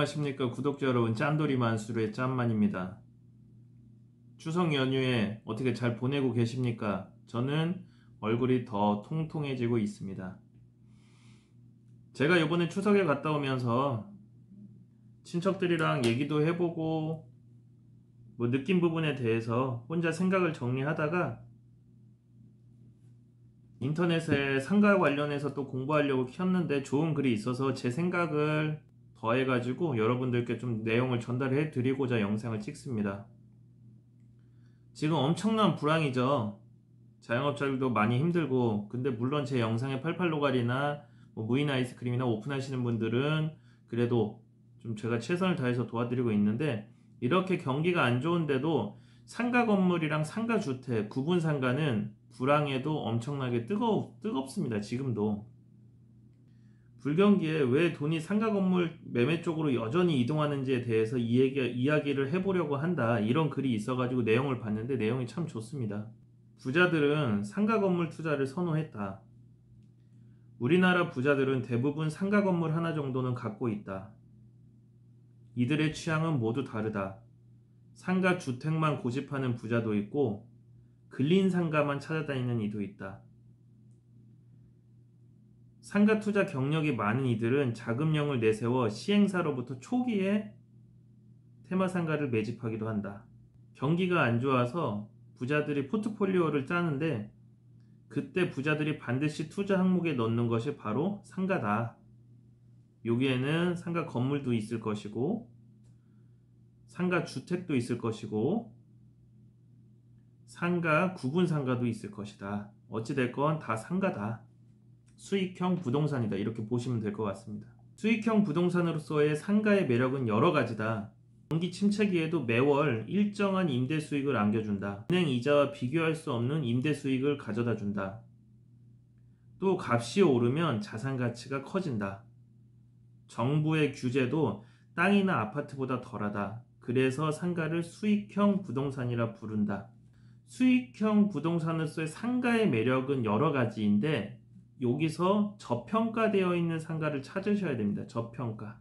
안녕하십니까 구독자 여러분, 짠돌이 만수르의 짠만입니다. 추석 연휴에 어떻게 잘 보내고 계십니까? 저는 얼굴이 더 통통해지고 있습니다. 제가 이번에 추석에 갔다 오면서 친척들이랑 얘기도 해보고 느낀 부분에 대해서 혼자 생각을 정리하다가 인터넷에 상가 관련해서 또 공부하려고 켰는데 좋은 글이 있어서 제 생각을 더해가지고 여러분들께 좀 내용을 전달해 드리고자 영상을 찍습니다. 지금 엄청난 불황이죠. 자영업자들도 많이 힘들고, 근데 물론 제 영상에 88노가리나 무인 아이스크림이나 오픈하시는 분들은 그래도 좀 제가 최선을 다해서 도와드리고 있는데, 이렇게 경기가 안 좋은데도 상가 건물이랑 상가 주택, 구분 상가는 불황에도 엄청나게 뜨겁습니다. 지금도. 불경기에 왜 돈이 상가 건물 매매 쪽으로 여전히 이동하는지에 대해서 이야기를 해보려고 한다. 이런 글이 있어가지고 내용을 봤는데 내용이 참 좋습니다. 부자들은 상가 건물 투자를 선호했다. 우리나라 부자들은 대부분 상가 건물 하나 정도는 갖고 있다. 이들의 취향은 모두 다르다. 상가 주택만 고집하는 부자도 있고 근린 상가만 찾아다니는 이도 있다. 상가 투자 경력이 많은 이들은 자금력을 내세워 시행사로부터 초기에 테마상가를 매집하기도 한다. 경기가 안 좋아서 부자들이 포트폴리오를 짜는데 그때 부자들이 반드시 투자 항목에 넣는 것이 바로 상가다. 여기에는 상가 건물도 있을 것이고 상가 주택도 있을 것이고 상가 구분 상가도 있을 것이다. 어찌됐건 다 상가다. 수익형 부동산이다. 이렇게 보시면 될 것 같습니다. 수익형 부동산으로서의 상가의 매력은 여러 가지다. 경기 침체기에도 매월 일정한 임대 수익을 안겨준다. 은행 이자와 비교할 수 없는 임대 수익을 가져다 준다. 또 값이 오르면 자산 가치가 커진다. 정부의 규제도 땅이나 아파트보다 덜하다. 그래서 상가를 수익형 부동산이라 부른다. 수익형 부동산으로서의 상가의 매력은 여러 가지인데 여기서 저평가되어 있는 상가를 찾으셔야 됩니다. 저평가.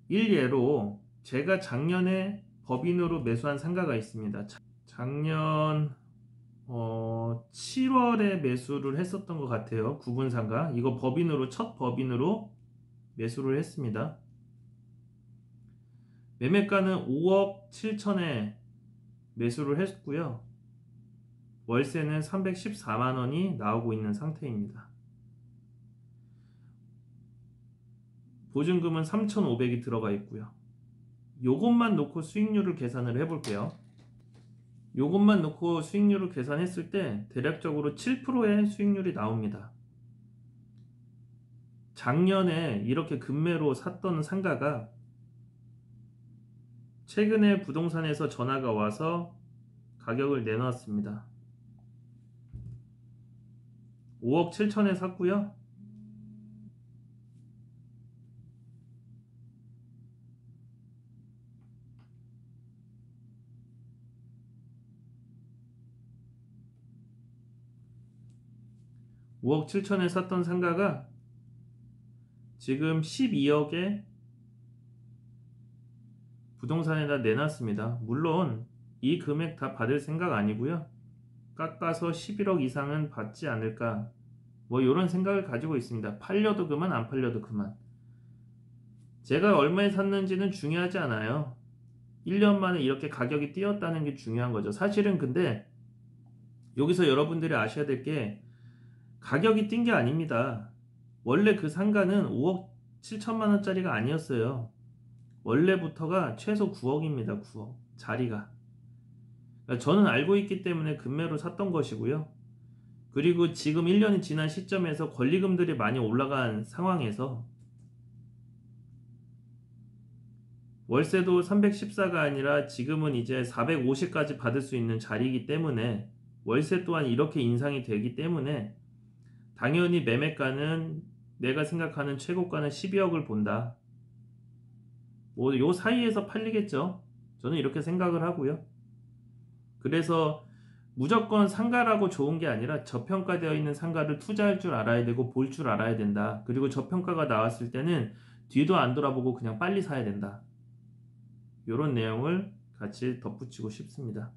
일예로 제가 작년에 법인으로 매수한 상가가 있습니다. 작년 7월에 매수를 했었던 것 같아요. 구분 상가. 이거 첫 법인으로 매수를 했습니다. 매매가는 5억 7천에 매수를 했고요. 월세는 314만원이 나오고 있는 상태입니다. 보증금은 3,500이 들어가 있고요. 요것만 놓고 수익률을 계산을 해볼게요. 요것만 놓고 수익률을 계산했을 때 대략적으로 7%의 수익률이 나옵니다. 작년에 이렇게 급매로 샀던 상가가 최근에 부동산에서 전화가 와서 가격을 내놨습니다. 5억 7천에 샀고요. (5억 7천에) 샀던 상가가 지금 12억에 부동산에다 내놨습니다. 물론 이 금액 다 받을 생각 아니고요. 깎아서 11억 이상은 받지 않을까, 이런 생각을 가지고 있습니다. 팔려도 그만, 안 팔려도 그만. 제가 얼마에 샀는지는 중요하지 않아요. 1년 만에 이렇게 가격이 뛰었다는 게 중요한 거죠. 사실은 근데 여기서 여러분들이 아셔야 될 게 가격이 뛴 게 아닙니다. 원래 그 상가는 5억 7천만 원짜리가 아니었어요. 원래부터가 최소 9억입니다. 9억 자리가. 그러니까 저는 알고 있기 때문에 급매로 샀던 것이고요. 그리고 지금 1년이 지난 시점에서 권리금들이 많이 올라간 상황에서 월세도 314가 아니라 지금은 이제 450까지 받을 수 있는 자리이기 때문에 월세 또한 이렇게 인상이 되기 때문에 당연히 매매가는 내가 생각하는 최고가는 12억을 본다. 요 사이에서 팔리겠죠. 저는 이렇게 생각을 하고요. 그래서 무조건 상가라고 좋은 게 아니라 저평가되어 있는 상가를 투자할 줄 알아야 되고 볼 줄 알아야 된다. 그리고 저평가가 나왔을 때는 뒤도 안 돌아보고 그냥 빨리 사야 된다. 이런 내용을 같이 덧붙이고 싶습니다.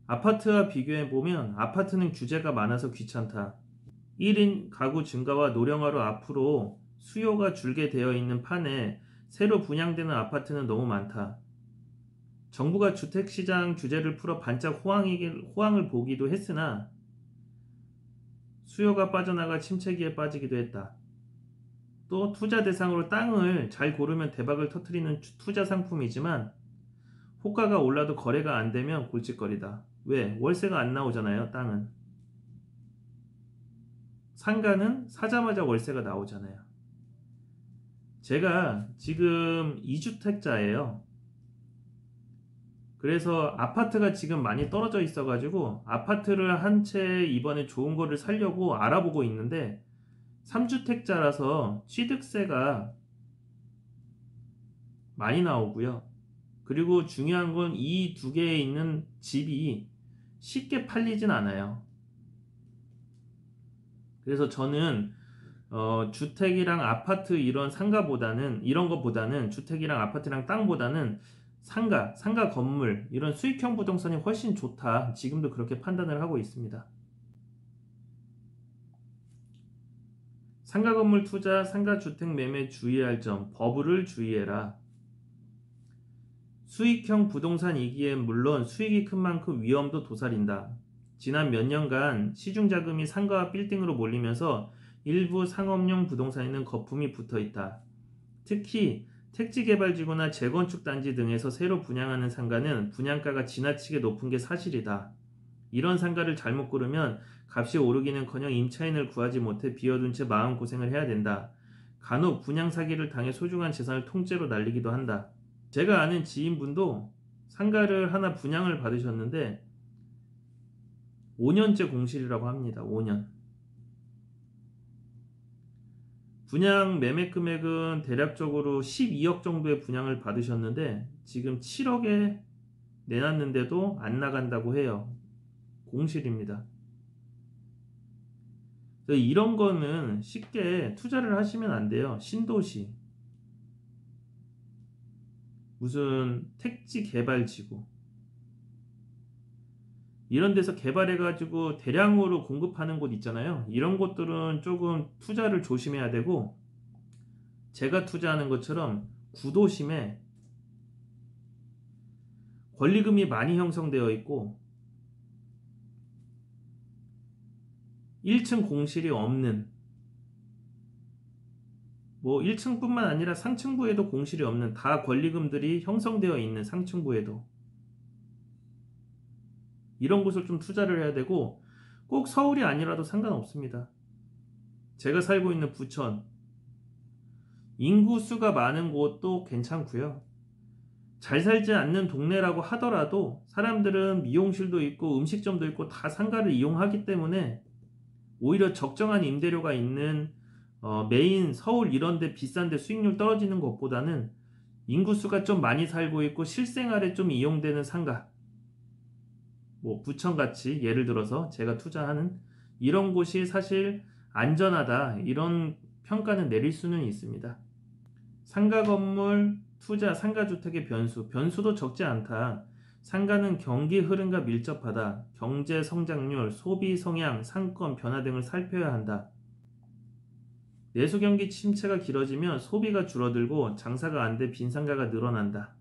아파트와 비교해 보면 아파트는 규제가 많아서 귀찮다. 1인 가구 증가와 노령화로 앞으로 수요가 줄게 되어 있는 판에 새로 분양되는 아파트는 너무 많다. 정부가 주택시장 규제를 풀어 반짝 호황을 보기도 했으나 수요가 빠져나가 침체기에 빠지기도 했다. 또 투자 대상으로 땅을 잘 고르면 대박을 터뜨리는 투자 상품이지만 호가가 올라도 거래가 안 되면 골칫거리다. 왜? 월세가 안 나오잖아요, 땅은. 상가는 사자마자 월세가 나오잖아요. 제가 지금 2주택자예요. 그래서 아파트가 지금 많이 떨어져 있어가지고 아파트를 한 채 이번에 좋은 거를 사려고 알아보고 있는데 3주택자라서 취득세가 많이 나오고요. 그리고 중요한 건 이 두 개에 있는 집이 쉽게 팔리진 않아요. 그래서 저는 주택이랑 아파트 이런 거보다는 주택이랑 아파트랑 땅보다는 상가 건물 이런 수익형 부동산이 훨씬 좋다. 지금도 그렇게 판단을 하고 있습니다. 상가 건물 투자, 상가 주택 매매 주의할 점, 버블을 주의해라. 수익형 부동산이기엔 물론 수익이 큰 만큼 위험도 도사린다. 지난 몇 년간 시중 자금이 상가와 빌딩으로 몰리면서 일부 상업용 부동산에는 거품이 붙어 있다. 특히 택지개발지구나 재건축 단지 등에서 새로 분양하는 상가는 분양가가 지나치게 높은 게 사실이다. 이런 상가를 잘못 고르면 값이 오르기는커녕 임차인을 구하지 못해 비워둔 채 마음고생을 해야 된다. 간혹 분양 사기를 당해 소중한 재산을 통째로 날리기도 한다. 제가 아는 지인분도 상가를 하나 분양을 받으셨는데 5년째 공실이라고 합니다. 5년. 분양 매매 금액은 대략적으로 12억 정도의 분양을 받으셨는데 지금 7억에 내놨는데도 안 나간다고 해요. 공실입니다. 이런 거는 쉽게 투자를 하시면 안 돼요. 신도시, 무슨 택지 개발지구 이런 데서 개발해가지고 대량으로 공급하는 곳 있잖아요. 이런 곳들은 조금 투자를 조심해야 되고 제가 투자하는 것처럼 구도심에 권리금이 많이 형성되어 있고 1층 공실이 없는 1층뿐만 아니라 상층부에도 공실이 없는 다 권리금들이 형성되어 있는 상층부에도 이런 곳을 좀 투자를 해야 되고 꼭 서울이 아니라도 상관없습니다. 제가 살고 있는 부천 인구수가 많은 곳도 괜찮고요. 잘 살지 않는 동네라고 하더라도 사람들은 미용실도 있고 음식점도 있고 다 상가를 이용하기 때문에 오히려 적정한 임대료가 있는 메인 서울 이런 데 비싼 데 수익률 떨어지는 것보다는 인구수가 좀 많이 살고 있고 실생활에 좀 이용되는 상가 부천같이 예를 들어서 제가 투자하는 이런 곳이 사실 안전하다 이런 평가는 내릴 수는 있습니다. 상가 건물 투자 상가주택의 변수도 적지 않다. 상가는 경기 흐름과 밀접하다. 경제 성장률, 소비 성향, 상권 변화 등을 살펴야 한다. 내수 경기 침체가 길어지면 소비가 줄어들고 장사가 안 돼 빈상가가 늘어난다.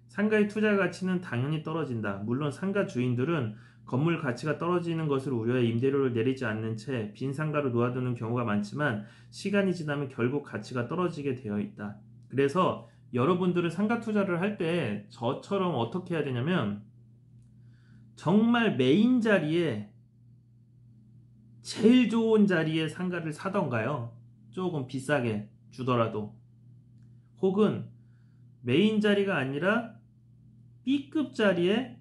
상가의 투자 가치는 당연히 떨어진다. 물론 상가 주인들은 건물 가치가 떨어지는 것을 우려해 임대료를 내리지 않는 채 빈상가로 놓아두는 경우가 많지만 시간이 지나면 결국 가치가 떨어지게 되어 있다. 그래서 여러분들은 상가 투자를 할 때 저처럼 어떻게 해야 되냐면 정말 메인 자리에 제일 좋은 자리에 상가를 사던가요. 조금 비싸게 주더라도 혹은 메인 자리가 아니라 B급 자리에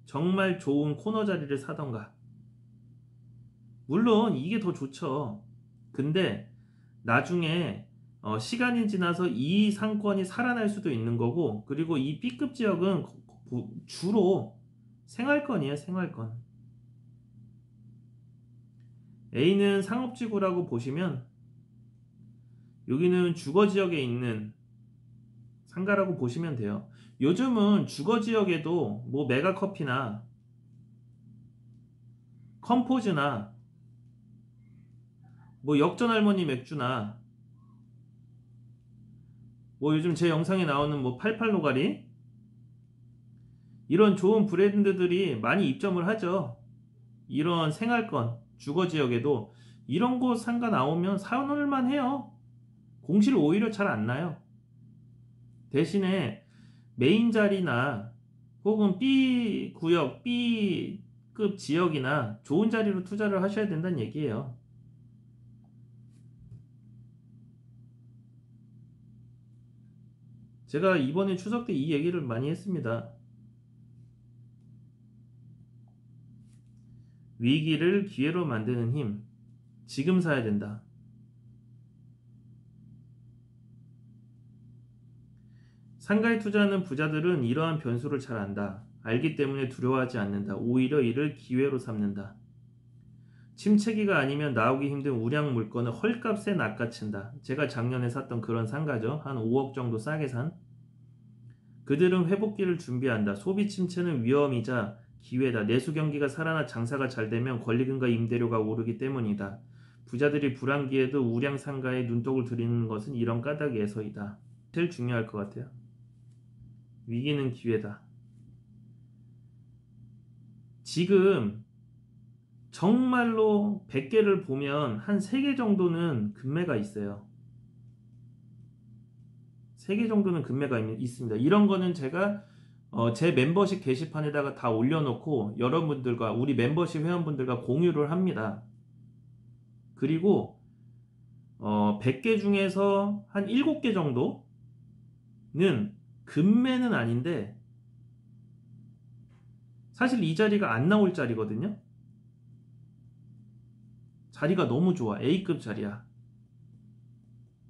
정말 좋은 코너 자리를 사던가. 물론 이게 더 좋죠. 근데 나중에 시간이 지나서 이 상권이 살아날 수도 있는 거고 그리고 이 B급 지역은 주로 생활권이에요. 생활권. A는 상업지구라고 보시면 여기는 주거지역에 있는 상가라고 보시면 돼요. 요즘은 주거지역에도 뭐 메가커피나 컴포즈나 뭐 역전할머니 맥주나 뭐 요즘 제 영상에 나오는 뭐 88노가리 이런 좋은 브랜드들이 많이 입점을 하죠. 이런 생활권 주거지역에도 이런 곳 상가 나오면 사놓을만 해요. 공실 오히려 잘 안 나요. 대신에 메인 자리나 혹은 B 구역, B급 지역이나 좋은 자리로 투자를 하셔야 된다는 얘기예요. 제가 이번에 추석 때 이 얘기를 많이 했습니다. 위기를 기회로 만드는 힘, 지금 사야 된다. 상가에 투자하는 부자들은 이러한 변수를 잘 안다. 알기 때문에 두려워하지 않는다. 오히려 이를 기회로 삼는다. 침체기가 아니면 나오기 힘든 우량 물건을 헐값에 낚아챈다. 제가 작년에 샀던 그런 상가죠. 한 5억 정도 싸게 산. 그들은 회복기를 준비한다. 소비 침체는 위험이자 기회다. 내수 경기가 살아나 장사가 잘 되면 권리금과 임대료가 오르기 때문이다. 부자들이 불황기에도 우량 상가에 눈독을 들이는 것은 이런 까닭에서이다. 제일 중요할 것 같아요. 위기는 기회다. 지금 정말로 100개를 보면 한 3개 정도는 금매가 있어요. 3개 정도는 금매가 있습니다. 이런 거는 제가 제 멤버십 게시판에다가 다 올려놓고 여러분들과 우리 멤버십 회원분들과 공유를 합니다. 그리고 100개 중에서 한 7개 정도는 금매는 아닌데 사실 이 자리가 안 나올 자리거든요. 자리가 너무 좋아. A급 자리야.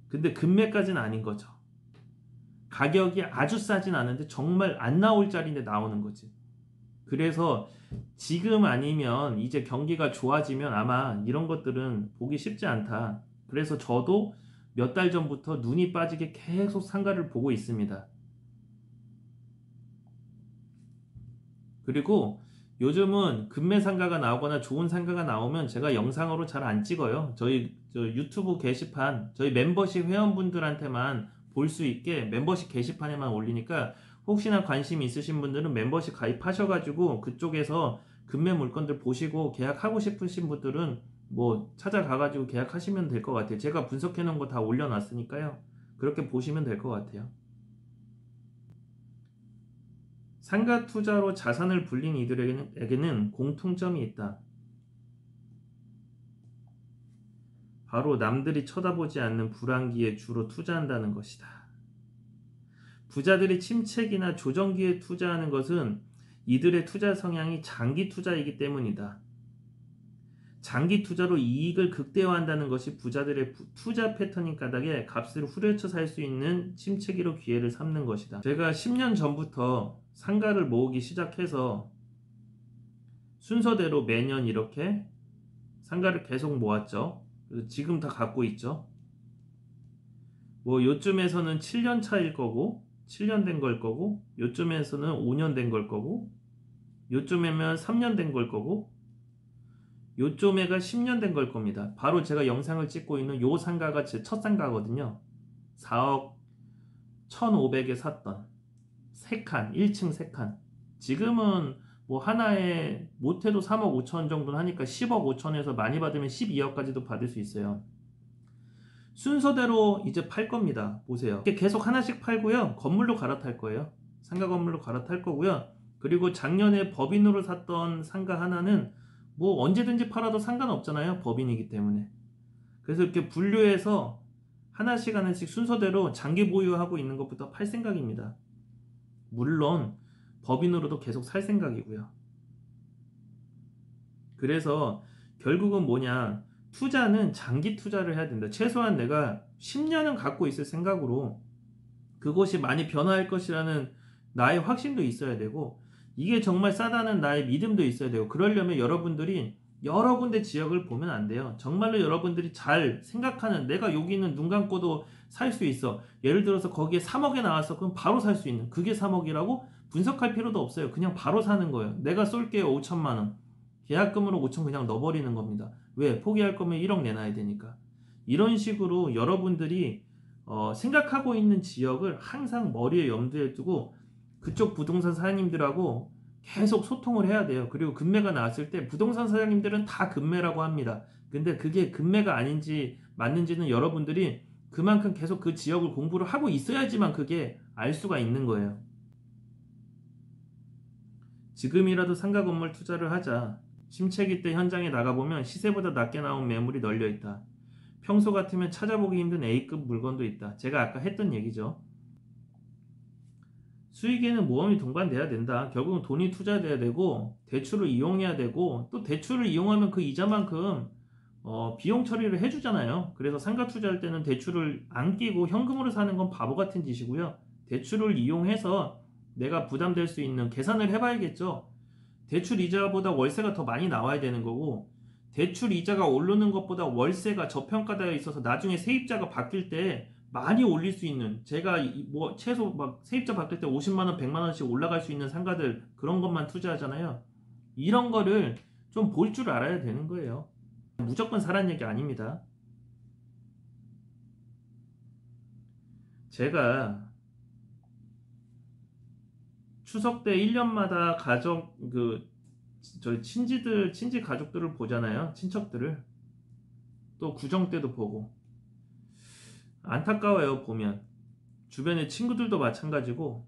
근데 금매까지는 아닌 거죠. 가격이 아주 싸진 않은데 정말 안 나올 자리인데 나오는 거지. 그래서 지금 아니면 이제 경기가 좋아지면 아마 이런 것들은 보기 쉽지 않다. 그래서 저도 몇 달 전부터 눈이 빠지게 계속 상가를 보고 있습니다. 그리고 요즘은 금매 상가가 나오거나 좋은 상가가 나오면 제가 영상으로 잘 안 찍어요. 저희 유튜브 게시판, 저희 멤버십 회원분들한테만 볼 수 있게 멤버십 게시판에만 올리니까 혹시나 관심 있으신 분들은 멤버십 가입하셔가지고 그쪽에서 금매 물건들 보시고 계약하고 싶으신 분들은 뭐 찾아가가지고 계약하시면 될 것 같아요. 제가 분석해 놓은 거 다 올려놨으니까요. 그렇게 보시면 될 것 같아요. 상가 투자로 자산을 불린 이들에게는 공통점이 있다. 바로 남들이 쳐다보지 않는 불황기에 주로 투자한다는 것이다. 부자들이 침체기나 조정기에 투자하는 것은 이들의 투자 성향이 장기 투자이기 때문이다. 장기 투자로 이익을 극대화한다는 것이 부자들의 투자 패턴인 까닭에 값을 후려쳐 살 수 있는 침체기로 기회를 삼는 것이다. 제가 10년 전부터 상가를 모으기 시작해서 순서대로 매년 이렇게 상가를 계속 모았죠. 그래서 지금 다 갖고 있죠. 뭐 요쯤에서는 7년 차일 거고 7년 된 걸 거고 요쯤에서는 5년 된 걸 거고 요쯤에면 3년 된 걸 거고 요쯤에가 10년 된 걸 겁니다. 바로 제가 영상을 찍고 있는 요 상가가 제 첫 상가거든요. 4억 1,500에 샀던 3칸 1층 3칸 지금은 뭐 하나에 못해도 3억 5천 정도는 하니까 10억 5천에서 많이 받으면 12억까지도 받을 수 있어요. 순서대로 이제 팔 겁니다. 보세요. 이렇게 계속 하나씩 팔고요. 건물로 갈아탈 거예요. 상가 건물로 갈아탈 거고요. 그리고 작년에 법인으로 샀던 상가 하나는 뭐 언제든지 팔아도 상관없잖아요. 법인이기 때문에. 그래서 이렇게 분류해서 하나씩 하나씩 순서대로 장기 보유하고 있는 것부터 팔 생각입니다. 물론 법인으로도 계속 살 생각이고요. 그래서 결국은 뭐냐, 투자는 장기 투자를 해야 된다. 최소한 내가 10년은 갖고 있을 생각으로 그것이 많이 변화할 것이라는 나의 확신도 있어야 되고 이게 정말 싸다는 나의 믿음도 있어야 되고 그러려면 여러분들이 여러 군데 지역을 보면 안 돼요. 정말로 여러분들이 잘 생각하는, 내가 여기는 눈 감고도 살 수 있어. 예를 들어서 거기에 3억에 나왔어. 그럼 바로 살 수 있는. 그게 3억이라고 분석할 필요도 없어요. 그냥 바로 사는 거예요. 내가 쏠게요. 5천만 원. 계약금으로 5천 그냥 넣어버리는 겁니다. 왜? 포기할 거면 1억 내놔야 되니까. 이런 식으로 여러분들이 생각하고 있는 지역을 항상 머리에 염두에 두고 그쪽 부동산 사장님들하고 계속 소통을 해야 돼요. 그리고 금매가 나왔을 때 부동산 사장님들은 다 금매라고 합니다. 근데 그게 금매가 아닌지 맞는지는 여러분들이 그만큼 계속 그 지역을 공부를 하고 있어야지만 그게 알 수가 있는 거예요. 지금이라도 상가 건물 투자를 하자. 침체기 때 현장에 나가보면 시세보다 낮게 나온 매물이 널려있다. 평소 같으면 찾아보기 힘든 A급 물건도 있다. 제가 아까 했던 얘기죠. 수익에는 모험이 동반돼야 된다. 결국은 돈이 투자돼야 되고 대출을 이용해야 되고 또 대출을 이용하면 그 이자만큼 비용 처리를 해주잖아요. 그래서 상가 투자할 때는 대출을 안 끼고 현금으로 사는 건 바보 같은 짓이고요. 대출을 이용해서 내가 부담될 수 있는 계산을 해봐야겠죠. 대출 이자보다 월세가 더 많이 나와야 되는 거고 대출 이자가 오르는 것보다 월세가 저평가되어 있어서 나중에 세입자가 바뀔 때 많이 올릴 수 있는, 제가 뭐 최소 막 세입자 바뀔 때 50만 원, 100만 원씩 올라갈 수 있는 상가들 그런 것만 투자하잖아요. 이런 거를 좀 볼 줄 알아야 되는 거예요. 무조건 사라는 얘기 아닙니다. 제가 추석 때 1년마다 저희 친지 가족들을 보잖아요. 친척들을. 또 구정 때도 보고. 안타까워요, 보면. 주변의 친구들도 마찬가지고,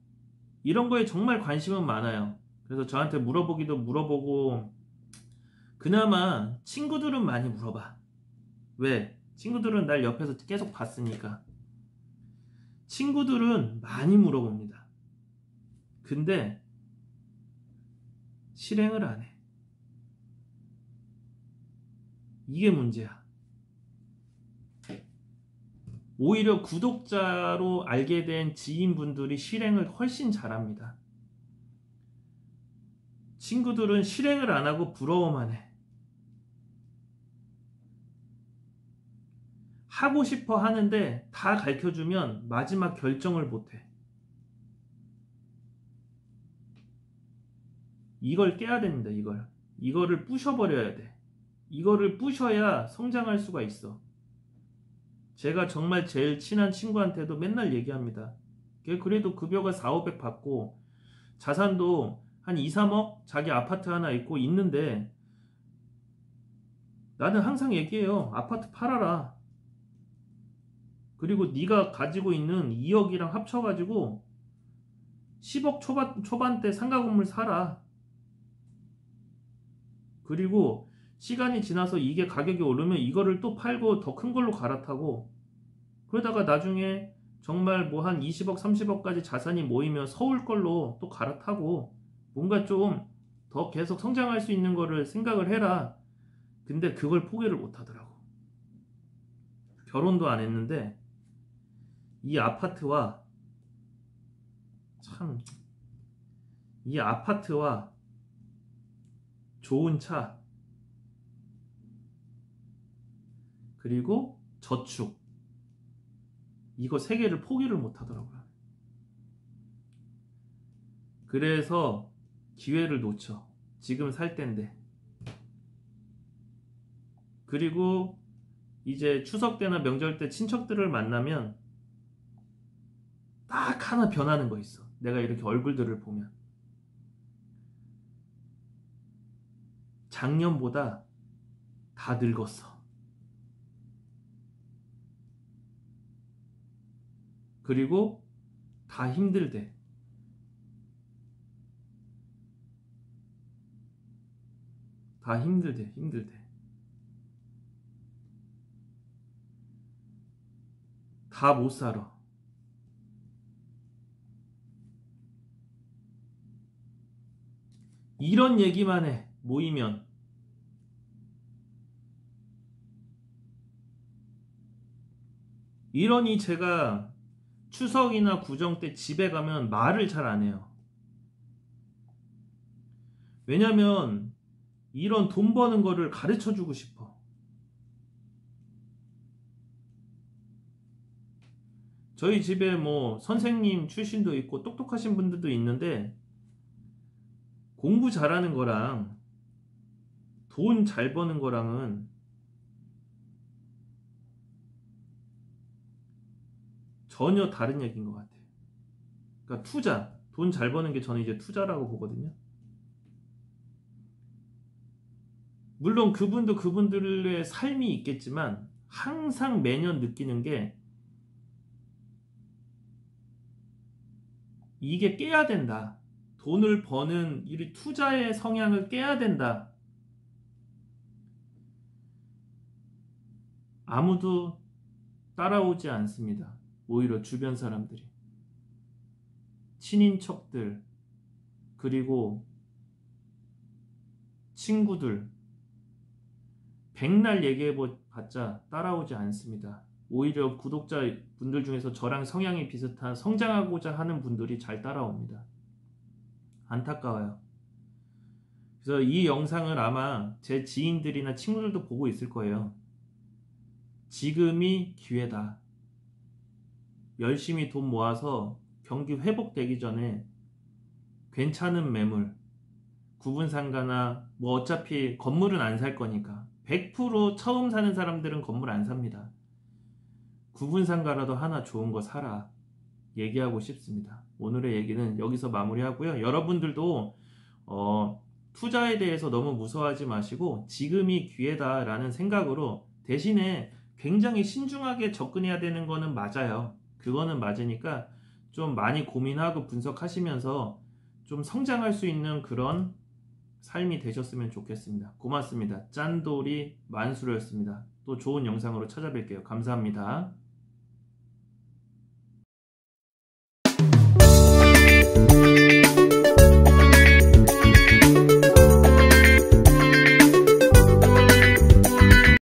이런 거에 정말 관심은 많아요. 그래서 저한테 물어보기도 물어보고, 그나마 친구들은 많이 물어봐. 왜? 친구들은 날 옆에서 계속 봤으니까. 친구들은 많이 물어봅니다. 근데 실행을 안 해. 이게 문제야. 오히려 구독자로 알게 된 지인분들이 실행을 훨씬 잘합니다. 친구들은 실행을 안 하고 부러워만 해. 하고 싶어 하는데 다 가르쳐주면 마지막 결정을 못해. 이걸 깨야 됩니다. 이거를 부셔버려야 돼. 이거를 부셔야 성장할 수가 있어. 제가 정말 제일 친한 친구한테도 맨날 얘기합니다. 걔 그래도 급여가 4, 500 받고 자산도 한 2, 3억 자기 아파트 하나 있고 있는데 나는 항상 얘기해요. 아파트 팔아라. 그리고 네가 가지고 있는 2억이랑 합쳐가지고 10억 초반대 상가 건물 사라. 그리고 시간이 지나서 이게 가격이 오르면 이거를 또 팔고 더 큰 걸로 갈아타고, 그러다가 나중에 정말 뭐 한 20억, 30억까지 자산이 모이면 서울 걸로 또 갈아타고 뭔가 좀 더 계속 성장할 수 있는 거를 생각을 해라. 근데 그걸 포기를 못 하더라고. 결혼도 안 했는데 이 아파트와 참, 이 아파트와 좋은 차 그리고 저축, 이거 세 개를 포기를 못 하더라고요. 그래서 기회를 놓쳐. 지금 살 때인데. 그리고 이제 추석 때나 명절 때 친척들을 만나면 딱 하나 변하는 거 있어. 내가 이렇게 얼굴들을 보면 작년보다 다 늙었어. 그리고 다 힘들대. 다 힘들대. 다 못 살아. 이런 얘기만 해. 모이면. 이러니 제가 추석이나 구정 때 집에 가면 말을 잘 안 해요. 왜냐면 이런 돈 버는 거를 가르쳐 주고 싶어. 저희 집에 뭐 선생님 출신도 있고 똑똑하신 분들도 있는데 공부 잘하는 거랑 돈 잘 버는 거랑은 전혀 다른 얘기인 것 같아요. 그러니까 투자, 돈 잘 버는 게 저는 이제 투자라고 보거든요. 물론 그분도 그분들의 삶이 있겠지만 항상 매년 느끼는 게 이게 깨야 된다. 돈을 버는 이 투자의 성향을 깨야 된다. 아무도 따라오지 않습니다. 오히려 주변 사람들이. 친인척들, 그리고 친구들, 백날 얘기해봤자 따라오지 않습니다. 오히려 구독자 분들 중에서 저랑 성향이 비슷한 성장하고자 하는 분들이 잘 따라옵니다. 안타까워요. 그래서 이 영상을 아마 제 지인들이나 친구들도 보고 있을 거예요. 지금이 기회다. 열심히 돈 모아서 경기 회복되기 전에 괜찮은 매물, 구분상가나 뭐 어차피 건물은 안 살 거니까 100% 처음 사는 사람들은 건물 안 삽니다. 구분상가라도 하나 좋은 거 사라. 얘기하고 싶습니다. 오늘의 얘기는 여기서 마무리하고요. 여러분들도 투자에 대해서 너무 무서워하지 마시고 지금이 기회다라는 생각으로 대신에 굉장히 신중하게 접근해야 되는 거는 맞아요. 그거는 맞으니까 좀 많이 고민하고 분석하시면서 좀 성장할 수 있는 그런 삶이 되셨으면 좋겠습니다. 고맙습니다. 짠돌이 만수르였습니다. 또 좋은 영상으로 찾아뵐게요. 감사합니다.